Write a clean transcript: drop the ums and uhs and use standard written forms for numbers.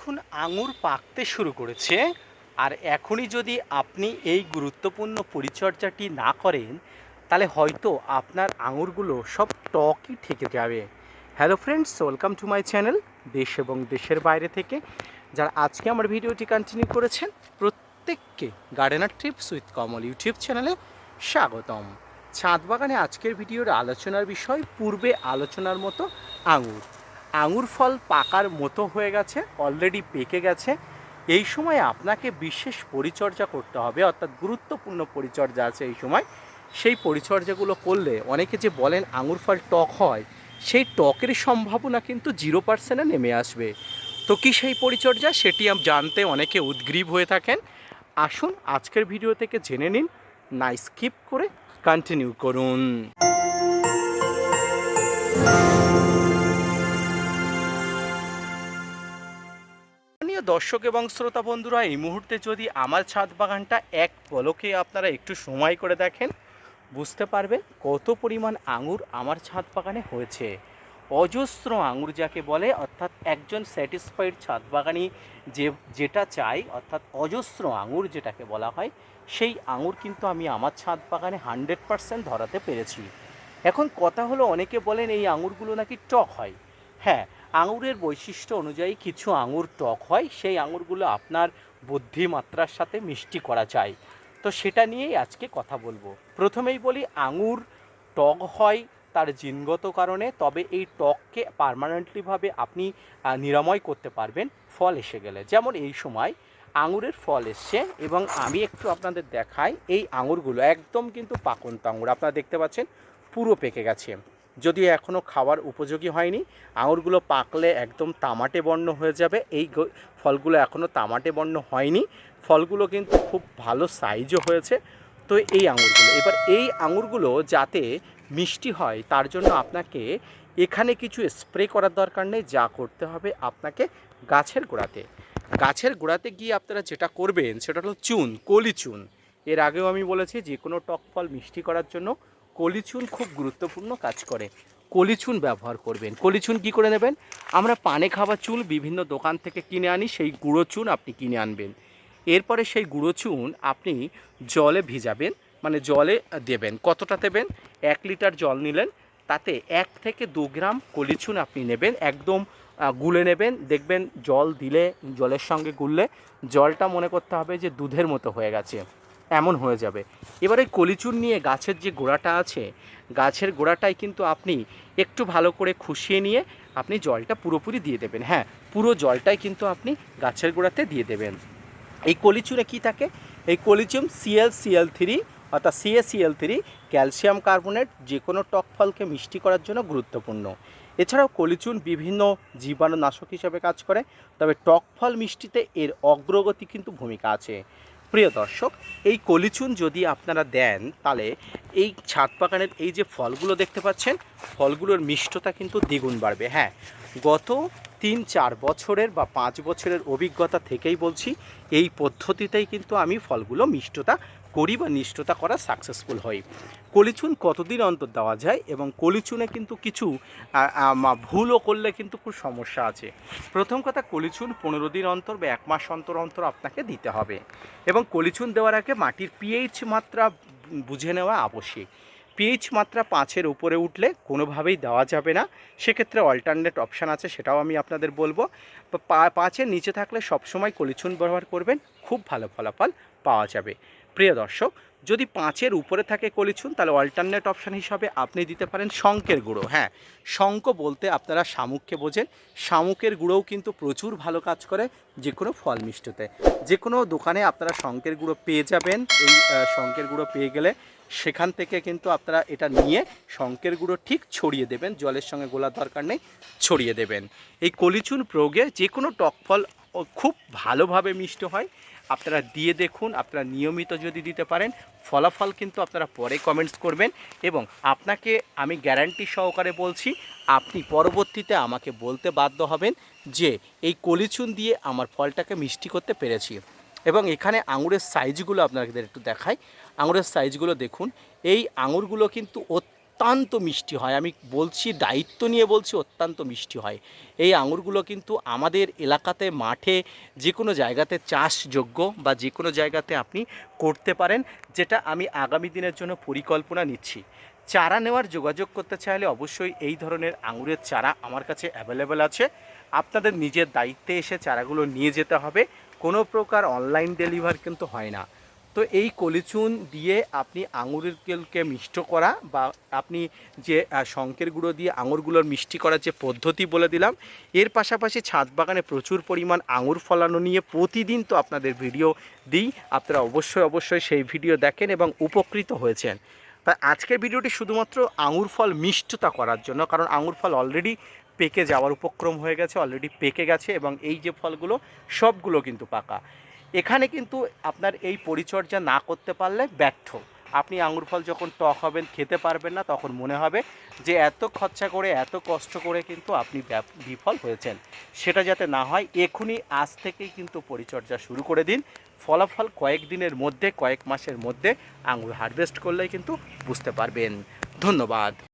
দেখুন আঙুর পাকতে শুরু করেছে। আর এখনই যদি আপনি এই গুরুত্বপূর্ণ পরিচর্যাটি না করেন তাহলে হয়তো আপনার আঙুরগুলো সব টকই থেকে যাবে। Hello friends, welcome to my channel দেশ এবং দেশের বাইরে থেকে যারা আজকে আমার ভিডিওটি কন্টিনিউ করেছেন প্রত্যেককে gardener TRIPS with Kamal YouTube চ্যানেলে স্বাগতম। ছাদ বাগানে আজকের ভিডিওর আলোচনার বিষয় পূর্বে আলোচনার মতো আঙুর। আঙুর ফল পাকার মতো হয়ে গেছে, অলরেডি পেকে গেছে। এই সময় আপনাকে বিশেষ পরিচর্যা করতে হবে, অর্থাৎ গুরুত্বপূর্ণ পরিচর্যা আছে এই সময়। সেই পরিচর্যাগুলো করলে অনেকে যে বলেন আঙুর ফল টক হয়, সেই টকের সম্ভাবনা কিন্তু 0%-এ নেমে আসবে। তো কি সেই পরিচর্যা, সেটি জানতে অনেকে উদ্গ্রীব হয়ে থাকেন। আসুন আজকের ভিডিও থেকে জেনে নিন, না স্কিপ করে কন্টিনিউ করুন। দর্শক এবং শ্রোতা বন্ধুরা, এই মুহূর্তে যদি আমার ছাদ বাগানটা এক পলকে আপনারা একটু সময় করে দেখেন, বুঝতে পারবেন কত পরিমাণ আঙুর আমার ছাদ বাগানে হয়েছে। অজস্র আঙুর যাকে বলে, অর্থাৎ একজন স্যাটিসফাইড ছাদ বাগানি যেটা চাই, অর্থাৎ অজস্র আঙুর যেটাকে বলা হয়, সেই আঙুর কিন্তু আমি আমার ছাদ বাগানে 100% ধরাতে পেরেছি। এখন কথা হলো, অনেকে বলেন এই আঙুরগুলো নাকি টক হয়। হ্যাঁ, আঙুরের বৈশিষ্ট্য অনুযায়ী কিছু আঙুর টক হয়, সেই আঙুরগুলো আপনার বুদ্ধিমাত্রার সাথে মিষ্টি করা যায়। তো সেটা নিয়েই আজকে কথা বলবো। প্রথমেই বলি, আঙুর টক হয় তার জিনগত কারণে, তবে এই টককে পার্মানেন্টলিভাবে আপনি নিরাময় করতে পারবেন ফল এসে গেলে। যেমন এই সময় আঙুরের ফল এসছে এবং আমি একটু আপনাদের দেখাই। এই আঙুরগুলো একদম কিন্তু পাকন্ত আঙুর, আপনারা দেখতে পাচ্ছেন পুরো পেকে গেছে, যদিও এখনও খাওয়ার উপযোগী হয়নি। আঙুরগুলো পাকলে একদম তামাটে বর্ণ হয়ে যাবে। এই ফলগুলো এখনও তামাটে বর্ণ হয়নি, ফলগুলো কিন্তু খুব ভালো সাইজও হয়েছে। তো এই আঙুরগুলো, এবার এই আঙুরগুলো যাতে মিষ্টি হয় তার জন্য আপনাকে এখানে কিছু স্প্রে করার দরকার নেই। যা করতে হবে আপনাকে গাছের গোড়াতে গিয়ে আপনারা যেটা করবেন সেটা হলো চুন, কলি চুন। এর আগেও আমি বলেছি যে কোনো টক ফল মিষ্টি করার জন্য কলিচুন খুব গুরুত্বপূর্ণ কাজ করে। কলিচুন ব্যবহার করবেন। কলিচুন কী করে নেবেন? আমরা পানে খাওয়া চুন বিভিন্ন দোকান থেকে কিনে আনি, সেই গুঁড়ো চুন আপনি কিনে আনবেন। এরপরে সেই গুঁড়ো চুন আপনি জলে ভিজাবেন, মানে জলে দেবেন। কতটা দেবেন? 1 লিটার জল নিলেন, তাতে 1 থেকে 2 গ্রাম কলিচুন আপনি নেবেন, একদম গুলে নেবেন। দেখবেন জল দিলে, জলের সঙ্গে গুললে জলটা মনে করতে হবে যে দুধের মতো হয়ে গেছে, এমন হয়ে যাবে। এবারে কলিচুন নিয়ে গাছের যে গোড়াটা আছে, গাছের গোড়াটায় কিন্তু আপনি একটু ভালো করে খুশিয়ে নিয়ে আপনি জলটা পুরোপুরি দিয়ে দেবেন। হ্যাঁ, পুরো জলটাই কিন্তু আপনি গাছের গোড়াতে দিয়ে দেবেন। এই কলিচুনে কি থাকে? এই কলিচুন ClCl3 অর্থাৎ CaCl3, ক্যালসিয়াম কার্বনেট, যে কোনো টক ফলকে মিষ্টি করার জন্য গুরুত্বপূর্ণ। এছাড়াও কলিচুন বিভিন্ন জীবাণুনাশক হিসেবে কাজ করে, তবে টক ফল মিষ্টিতে এর অগ্রগতি কিন্তু ভূমিকা আছে। প্রিয় দর্শক, এই কলিচুন যদি আপনারা দেন তাহলে এই ছাদ বাগানের এই যে ফলগুলো দেখতে পাচ্ছেন, ফলগুলোর মিষ্টতা কিন্তু দ্বিগুণ বাড়বে। হ্যাঁ, গত 3-4 বছরের বা 5 বছরের অভিজ্ঞতা থেকেই বলছি, এই পদ্ধতিতেই কিন্তু আমি ফলগুলো মিষ্টতা করি বা মিষ্টতা করা সাকসেসফুল হই। কলিচুন কতদিন অন্তর দেওয়া যায়, এবং কলিচুনে কিন্তু কিছু ভুলও করলে কিন্তু খুব সমস্যা আছে। প্রথম কথা, কলিচুন 15 দিন অন্তর বা 1 মাস অন্তর অন্তর আপনাকে দিতে হবে, এবং কলিচুন দেওয়ার আগে মাটির পিএইচ মাত্রা বুঝে নেওয়া আবশ্যিক। পিএইচ মাত্রা 5-এর উপরে উঠলে কোনোভাবেই দেওয়া যাবে না। সেক্ষেত্রে অল্টারনেট অপশান আছে, সেটাও আমি আপনাদের বলবো। 5-এর নিচে থাকলে সবসময় কলিচুন ব্যবহার করবেন, খুব ভালো ফলাফল পাওয়া যাবে। প্রিয় দর্শক, যদি 5-এর উপরে থাকে কলিচুন, তাহলে অল্টারনেট অপশান হিসাবে আপনি দিতে পারেন শঙ্কের গুঁড়ো। হ্যাঁ, শঙ্খ বলতে আপনারা শামুককে বোঝেন। শামুকের গুঁড়োও কিন্তু প্রচুর ভালো কাজ করে যে কোনো ফল মিষ্টতে। যে কোনো দোকানে আপনারা শঙ্কের গুঁড়ো পেয়ে যাবেন। এই শঙ্কের গুঁড়ো পেয়ে গেলে সেখান থেকে কিন্তু আপনারা এটা নিয়ে শঙ্কের গুঁড়ো ঠিক ছড়িয়ে দেবেন, জলের সঙ্গে গোলার দরকার নেই, ছড়িয়ে দেবেন। এই কলিচুন প্রয়োগে যে কোনো টক ফল খুব ভালোভাবে মিষ্টি হয়। আপনারা দিয়ে দেখুন, আপনারা নিয়মিত যদি দিতে পারেন, ফলাফল কিন্তু আপনারা পরে কমেন্টস করবেন, এবং আপনাকে আমি গ্যারান্টি সহকারে বলছি, আপনি পরবর্তীতে আমাকে বলতে বাধ্য হবেন যে এই কলিচুন দিয়ে আমার ফলটাকে মিষ্টি করতে পেরেছি। এবং এখানে আঙুরের সাইজগুলো আপনাদের একটু দেখাই। আঙুরের সাইজগুলো দেখুন। এই আঙুরগুলো কিন্তু অত্যন্ত মিষ্টি হয়। আমি বলছি, দায়িত্ব নিয়ে বলছি, অত্যন্ত মিষ্টি হয়। এই আঙুরগুলো কিন্তু আমাদের এলাকাতে মাঠে যে কোনো জায়গাতে চাষযোগ্য বা যে কোনো জায়গাতে আপনি করতে পারেন, যেটা আমি আগামী দিনের জন্য পরিকল্পনা নিচ্ছি। চারা নেওয়ার যোগাযোগ করতে চাইলে অবশ্যই এই ধরনের আঙুরের চারা আমার কাছে অ্যাভেলেবেল আছে। আপনাদের নিজের দায়িত্বে এসে চারাগুলো নিয়ে যেতে হবে, কোনো প্রকার অনলাইন ডেলিভারি কিন্তু হয় না। তো এই কলিচুন দিয়ে আপনি আঙুরের তেলকে মিষ্ট করা বা আপনি যে শঙ্কের গুঁড়ো দিয়ে আঙুরগুলোর মিষ্টি করার যে পদ্ধতি বলে দিলাম, এর পাশাপাশি ছাদ বাগানে প্রচুর পরিমাণ আঙুর ফলানো নিয়ে প্রতিদিন তো আপনাদের ভিডিও দিই, আপনারা অবশ্যই সেই ভিডিও দেখেন এবং উপকৃত হয়েছেন। তাই আজকের ভিডিওটি শুধুমাত্র আঙুর ফল মিষ্টতা করার জন্য, কারণ আঙুর ফল অলরেডি পেকে যাওয়ার উপক্রম হয়ে গেছে, অলরেডি পেকে গেছে এবং এই যে ফলগুলো সবগুলো কিন্তু পাকা। এখানে কিন্তু আপনার এই পরিচর্যা না করতে পারলে ব্যর্থ। আপনি আঙুর ফল যখন টক হবেন, খেতে পারবেন না, তখন মনে হবে যে এত খরচা করে এত কষ্ট করে কিন্তু আপনি বিফল হয়েছেন। সেটা যাতে না হয়, এখনই আজ থেকেই কিন্তু পরিচর্যা শুরু করে দিন। ফলাফল কয়েক দিনের মধ্যে, কয়েক মাসের মধ্যে আঙুর হারভেস্ট করলেই কিন্তু বুঝতে পারবেন। ধন্যবাদ।